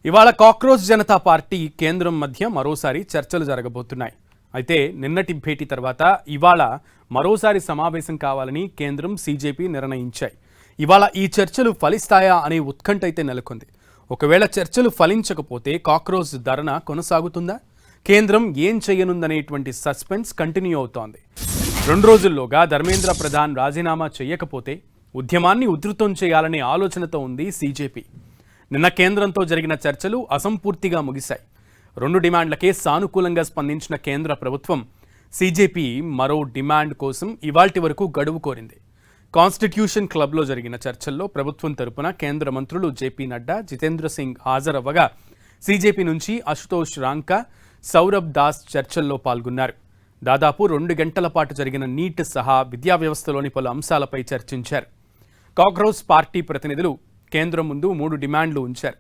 ఇవాళ cockroach Janata party కేంద్రం మధ్య మరోసారి చర్చలు జరగబోతున్నాయి. అయితే నిన్నటి భేటీ తర్వాత ఇవాళ మరోసారి సమావేశం కావాలని కేంద్రం సీజేపీ నిర్ణయించాయి. ఇవాళ ఈ చర్చలు ఫలిస్తాయా అనే ఉత్కంఠ అయితే నెలకొంది. ఒకవేళ చర్చలు ఫలించకపోతే కాక్రోచ్ ధర్నా కొనసాగుతుందా, కేంద్రం ఏం చేయనుందనేటువంటి సస్పెన్స్ కంటిన్యూ అవుతోంది. 2 రోజుల్లోగా ధర్మేంద్ర ప్రధాన్ రాజీనామా చేయకపోతే ఉద్యమాన్ని ఉధృతం చేయాలనే ఆలోచనతో ఉంది సీజేపీ. నిన్న కేంద్రంతో జరిగిన చర్చలు అసంపూర్తిగా ముగిశాయి. 2 డిమాండ్లకే సానుకూలంగా స్పందించిన కేంద్ర ప్రభుత్వం సీజేపీ మరో డిమాండ్ కోసం ఇవాల్టి వరకు గడువు కోరింది. కాన్స్టిట్యూషన్ క్లబ్లో జరిగిన చర్చల్లో ప్రభుత్వం తరపున కేంద్ర మంత్రులు జేపీ నడ్డా, జితేంద్ర సింగ్ హాజరవ్వగా సీజేపీ నుంచి అశుతోష్ రాంకా, సౌరభ్ దాస్ చర్చల్లో పాల్గొన్నారు. దాదాపు 2 గంటల పాటు జరిగిన నీట్ సహా విద్యా వ్యవస్థలోని పలు అంశాలపై చర్చించారు. కాక్రోచ్ పార్టీ ప్రతినిధులు కేంద్రం ముందు 3 డిమాండ్లు ఉంచారు.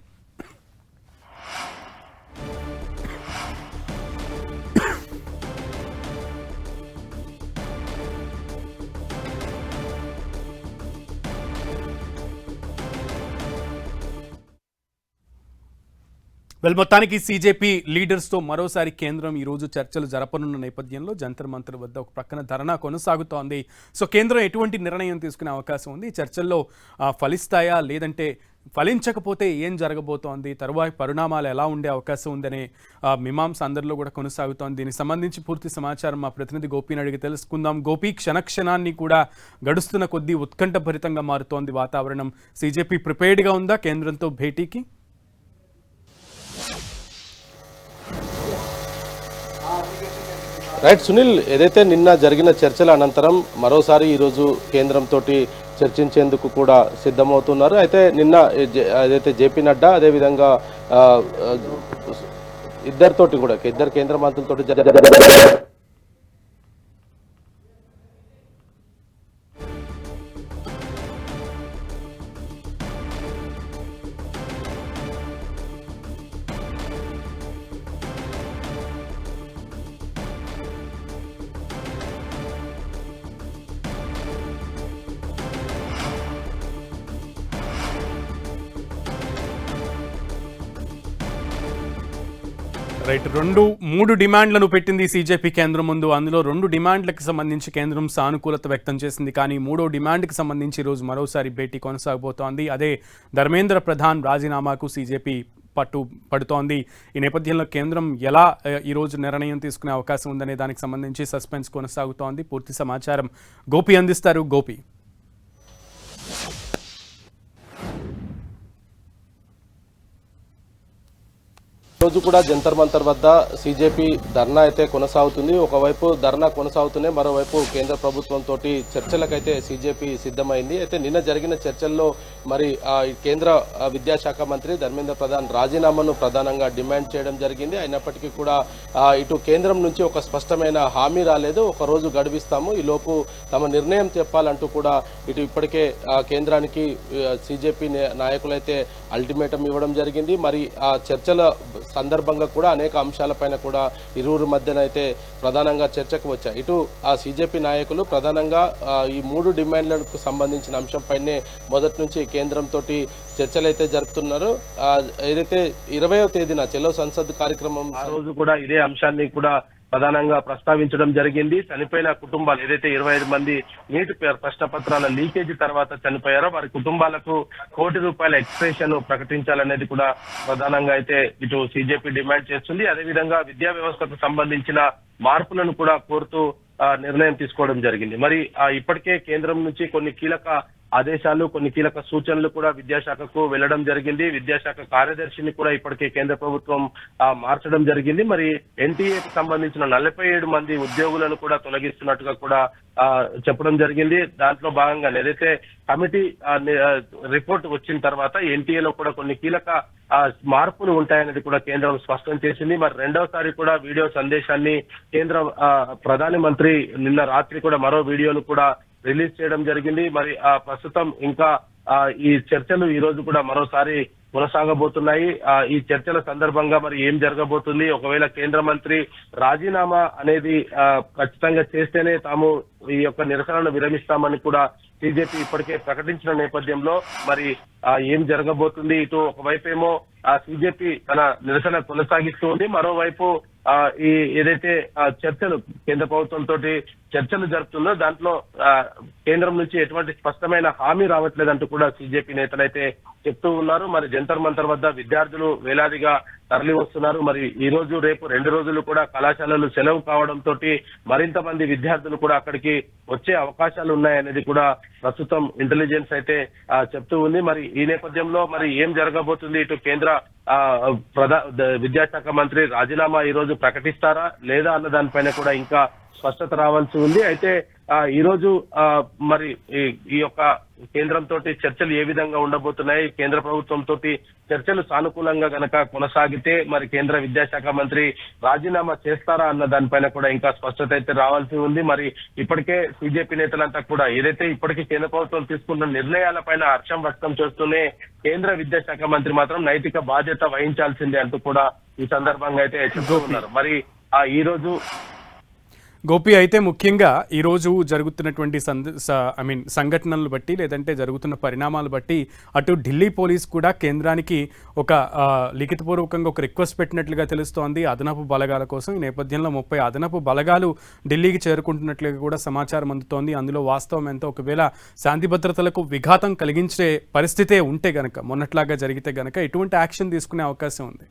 మొత్తానికి సీజేపీ లీడర్స్తో మరోసారి కేంద్రం ఈరోజు చర్చలు జరపనున్న నేపథ్యంలో జంతర్ మంతర్ వద్ద ఒక ప్రక్కన ధర్నా కొనసాగుతోంది. సో కేంద్రం ఎటువంటి నిర్ణయం తీసుకునే అవకాశం ఉంది, చర్చల్లో ఫలిస్తాయా లేదంటే ఫలించకపోతే ఏం జరగబోతోంది, తరువాయి పరిణామాలు ఎలా ఉండే అవకాశం ఉందనే మీమాంస అందరిలో కూడా కొనసాగుతోంది. దీనికి సంబంధించి పూర్తి సమాచారం మా ప్రతినిధి గోపిని అడిగి తెలుసుకుందాం. గోపి, క్షణక్షణాన్ని కూడా గడుస్తున్న కొద్దీ ఉత్కంఠభరితంగా మారుతోంది వాతావరణం. సీజేపీ ప్రిపేర్డ్గా ఉందా కేంద్రంతో భేటీకి? రైట్ సునీల్, ఏదైతే నిన్న జరిగిన చర్చల అనంతరం మరోసారి ఈరోజు కేంద్రంతో చర్చించేందుకు కూడా సిద్ధమవుతున్నారు. అయితే నిన్న ఏదైతే జేపీ నడ్డా అదేవిధంగా ఇద్దరు కేంద్ర మంత్రులతో రైట్, 3 డిమాండ్లను పెట్టింది సీజేపీ కేంద్రం ముందు. అందులో 2 డిమాండ్లకు సంబంధించి కేంద్రం సానుకూలత వ్యక్తం చేసింది. కానీ 3వ డిమాండ్కి సంబంధించి ఈరోజు మరోసారి భేటీ కొనసాగబోతోంది. అదే ధర్మేంద్ర ప్రధాన్ రాజీనామాకు సీజేపీ పడుతోంది. ఈ నేపథ్యంలో కేంద్రం ఎలా ఈరోజు నిర్ణయం తీసుకునే అవకాశం ఉందనే దానికి సంబంధించి సస్పెన్స్ కొనసాగుతోంది. పూర్తి సమాచారం గోపి అందిస్తారు. గోపి, రోజు కూడా జంతర్ మంతర్ వద్ద సీజేపీ ధర్నా అయితే కొనసాగుతుంది. ఒకవైపు ధర్నా కొనసాగుతూనే మరోవైపు కేంద్ర ప్రభుత్వంతో చర్చలకైతే సీజేపీ సిద్ధమైంది. అయితే నిన్న జరిగిన చర్చల్లో మరి కేంద్ర విద్యాశాఖ మంత్రి ధర్మేంద్ర ప్రధాన్ రాజీనామాను ప్రధానంగా డిమాండ్ చేయడం జరిగింది. అయినప్పటికీ కూడా ఇటు కేంద్రం నుంచి ఒక స్పష్టమైన హామీ రాలేదు. ఒక రోజు గడువిస్తాము, ఈ లోపు తమ నిర్ణయం చెప్పాలంటూ కూడా ఇటు ఇప్పటికే కేంద్రానికి సీజేపీ నాయకులైతే అల్టిమేటం ఇవ్వడం జరిగింది. మరి ఆ చర్చల సందర్భంగా కూడా అనేక అంశాలపైన కూడా ఇరువురు మధ్యన అయితే ప్రధానంగా చర్చకు వచ్చాయి. ఇటు ఆ సీజేపీ నాయకులు ప్రధానంగా ఈ 3 డిమాండ్లకు సంబంధించిన అంశంపైనే మొదటి నుంచి కేంద్రంతో చర్చలు అయితే జరుపుతున్నారు. ఏదైతే 20వ తేదీన చెలో సంసద్ కార్యక్రమం ఆ రోజు కూడా ఇదే అంశాన్ని కూడా ప్రధానంగా ప్రస్తావించడం జరిగింది. చనిపోయిన కుటుంబాలు ఏదైతే 25 మంది నీటి ప్రశ్న పత్రాల లీకేజీ తర్వాత చనిపోయారో వారి కుటుంబాలకు ₹1 కోటి ఎక్స్ప్రెషన్ ప్రకటించాలనేది కూడా ప్రధానంగా అయితే ఇటు సీజేపీ డిమాండ్ చేస్తుంది. అదేవిధంగా విద్యా వ్యవస్థకు సంబంధించిన మార్పులను కూడా కోరుతూ నిర్ణయం తీసుకోవడం జరిగింది. మరి ఇప్పటికే కేంద్రం నుంచి కొన్ని కీలక ఆదేశాలు, కొన్ని కీలక సూచనలు కూడా విద్యాశాఖకు వెళ్లడం జరిగింది. విద్యాశాఖ కార్యదర్శిని కూడా ఇప్పటికే కేంద్ర ప్రభుత్వం మార్చడం జరిగింది. మరి ఎన్టీఏకి సంబంధించిన 47 మంది ఉద్యోగులను కూడా తొలగిస్తున్నట్టుగా కూడా చెప్పడం జరిగింది. దాంట్లో భాగంగా ఏదైతే కమిటీ రిపోర్ట్ వచ్చిన తర్వాత ఎన్టీఏలో కూడా కొన్ని కీలక మార్పులు ఉంటాయనేది కూడా కేంద్రం స్పష్టం చేసింది. మరి రెండవసారి కూడా వీడియో సందేశాన్ని కేంద్ర ప్రధాని మంత్రి నిన్న రాత్రి కూడా మరో వీడియోను కూడా రిలీజ్ చేయడం జరిగింది. మరి ప్రస్తుతం ఇంకా ఈ చర్చలు ఈ రోజు కూడా మరోసారి కొనసాగబోతున్నాయి. ఈ చర్చల సందర్భంగా మరి ఏం జరగబోతుంది, ఒకవేళ కేంద్ర మంత్రి రాజీనామా అనేది ఖచ్చితంగా చేస్తేనే తాము ఈ యొక్క నిరసనను విరమిస్తామని కూడా సిజేపీ ఇప్పటికే ప్రకటించిన నేపథ్యంలో మరి ఏం జరగబోతుంది? ఇటు ఒకవైపేమో సిజేపీ తన నిరసన కొనసాగిస్తూ ఉంది, మరోవైపు ఈ ఏదైతే చర్చలు కేంద్ర ప్రభుత్వంతో చర్చలు జరుపుతుందో దాంట్లో కేంద్రం నుంచి ఎటువంటి స్పష్టమైన హామీ రావట్లేదంటూ కూడా సిజేపీ నేతలైతే చెప్తూ ఉన్నారు. మరి జంతర్ మంతర్ వద్ద విద్యార్థులు వేలాదిగా తరలి వస్తున్నారు. మరి ఈ రోజు రేపు 2 రోజులు కూడా కళాశాలలు సెలవు కావడంతో మరింత మంది విద్యార్థులు కూడా అక్కడికి వచ్చే అవకాశాలు ఉన్నాయనేది కూడా ప్రస్తుతం ఇంటెలిజెన్స్ అయితే చెప్తూ ఉంది. మరి ఈ నేపథ్యంలో మరి ఏం జరగబోతుంది? ఇటు కేంద్ర విద్యాశాఖ మంత్రి రాజీనామా ఈ రోజు ప్రకటిస్తారా లేదా అన్న దానిపైన కూడా ఇంకా స్పష్టత రావాల్సి ఉంది. అయితే ఈ రోజు మరి ఈ యొక్క కేంద్రంతో చర్చలు ఏ విధంగా ఉండబోతున్నాయి, కేంద్ర ప్రభుత్వంతో చర్చలు సానుకూలంగా గనక కొనసాగితే మరి కేంద్ర విద్యాశాఖ మంత్రి రాజీనామా చేస్తారా అన్న దానిపైన కూడా ఇంకా స్పష్టత అయితే రావాల్సి ఉంది. మరి ఇప్పటికే సిజేపీ నేతలంతా కూడా ఏదైతే ఇప్పటికీ కేంద్ర ప్రభుత్వం తీసుకున్న నిర్ణయాలపైన హర్షం వ్యక్తం చేస్తూనే కేంద్ర విద్యాశాఖ మంత్రి మాత్రం నైతిక బాధ్యత వహించాల్సిందే అంటూ కూడా ఈ సందర్భంగా అయితే చెప్తూ ఉన్నారు. మరి ఈ రోజు గోపి, అయితే ముఖ్యంగా ఈరోజు జరుగుతున్నటువంటి సంఘటనలు బట్టి లేదంటే జరుగుతున్న పరిణామాలు బట్టి అటు ఢిల్లీ పోలీస్ కూడా కేంద్రానికి ఒక లిఖితపూర్వకంగా ఒక రిక్వెస్ట్ పెట్టినట్లుగా తెలుస్తోంది అదనపు బలగాల కోసం. ఈ నేపథ్యంలో 30 అదనపు బలగాలు ఢిల్లీకి చేరుకుంటున్నట్లుగా కూడా సమాచారం అందుతోంది. అందులో వాస్తవం ఎంత? ఒకవేళ శాంతి భద్రతలకు విఘాతం కలిగించే పరిస్థితే ఉంటే గనక, మొన్నట్లాగా జరిగితే గనక ఎటువంటి యాక్షన్ తీసుకునే అవకాశం ఉంది?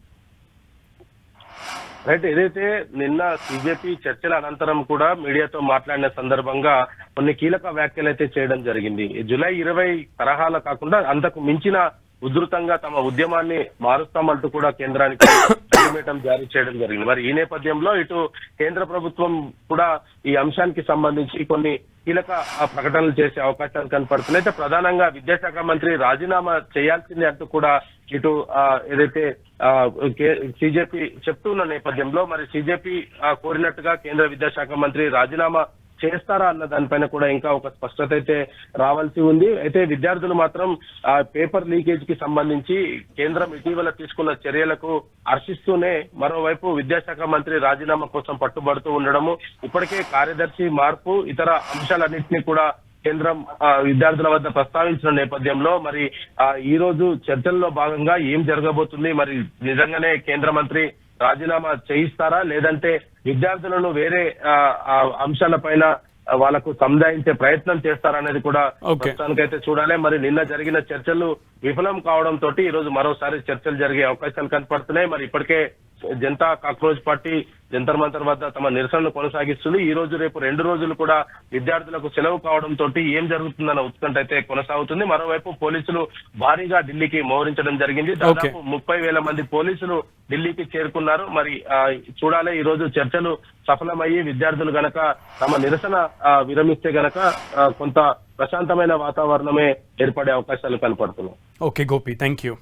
రైట్, ఏదైతే నిన్న సిజేపీ చర్చల అనంతరం కూడా మీడియాతో మాట్లాడిన సందర్భంగా కొన్ని కీలక వ్యాఖ్యలు అయితే చేయడం జరిగింది. జూలై 20 తరహాల కాకుండా అంతకు మించిన ఉధృతంగా తమ ఉద్యమాన్ని మారుస్తామంటూ కూడా కేంద్రానికి అల్టిమేటం జారీ చేయడం జరిగింది. మరి ఈ నేపథ్యంలో ఇటు కేంద్ర ప్రభుత్వం కూడా ఈ అంశానికి సంబంధించి కొన్ని కీలక ప్రకటనలు చేసే అవకాశాలు కనపడుతున్నాయి. అయితే ప్రధానంగా విద్యాశాఖ మంత్రి రాజీనామా చేయాల్సిందే అంటూ కూడా ఇటు ఏదైతే సిజేపీ చెప్తున్న నేపథ్యంలో మరి సిజేపీ కోరినట్టుగా కేంద్ర విద్యాశాఖ మంత్రి రాజీనామా చేస్తారా అన్న దానిపైన కూడా ఇంకా ఒక స్పష్టత అయితే రావాల్సి ఉంది. అయితే విద్యార్థులు మాత్రం పేపర్ లీకేజ్ కి సంబంధించి కేంద్రం ఇటీవల తీసుకున్న చర్యలకు హర్షిస్తూనే మరోవైపు విద్యాశాఖ మంత్రి రాజీనామా కోసం పట్టుబడుతూ ఉండడము, ఇప్పటికే కార్యదర్శి మార్పు ఇతర అంశాలన్నింటినీ కూడా కేంద్రం విద్యార్థుల వద్ద ప్రస్తావించిన నేపథ్యంలో మరి ఈ రోజు చర్చల్లో భాగంగా ఏం జరగబోతుంది? మరి నిజంగానే కేంద్ర మంత్రి రాజీనామా చేయిస్తారా లేదంటే విద్యార్థులను వేరే అంశాలపైన వాళ్ళకు సముదాయించే ప్రయత్నం చేస్తారనేది కూడా ప్రస్తుతానికైతే చూడాలి. మరి నిన్న జరిగిన చర్చలు విఫలం కావడంతో ఈ రోజు మరోసారి చర్చలు జరిగే అవకాశాలు కనపడుతున్నాయి. మరి ఇప్పటికే జనతా కాక్రోచ్ పార్టీ జంతర్ మంతర్ వద్ద తమ నిరసనలు కొనసాగిస్తుంది. ఈ రోజు రేపు 2 రోజులు కూడా విద్యార్థులకు సెలవు కావడంతో ఏం జరుగుతుందన్న ఉత్కంఠ అయితే కొనసాగుతుంది. మరోవైపు పోలీసులు భారీగా ఢిల్లీకి మోహరించడం జరిగింది. దాదాపు 30,000 మంది పోలీసులు ఢిల్లీకి చేరుకున్నారు. మరి చూడాలి, ఈ రోజు చర్చలు సఫలమయ్యి విద్యార్థులు గనక తమ నిరసన విరమిస్తే గనక కొంత ప్రశాంతమైన వాతావరణమే ఏర్పడే అవకాశాలు కనపడుతున్నాయి. Okay Gopi, thank you.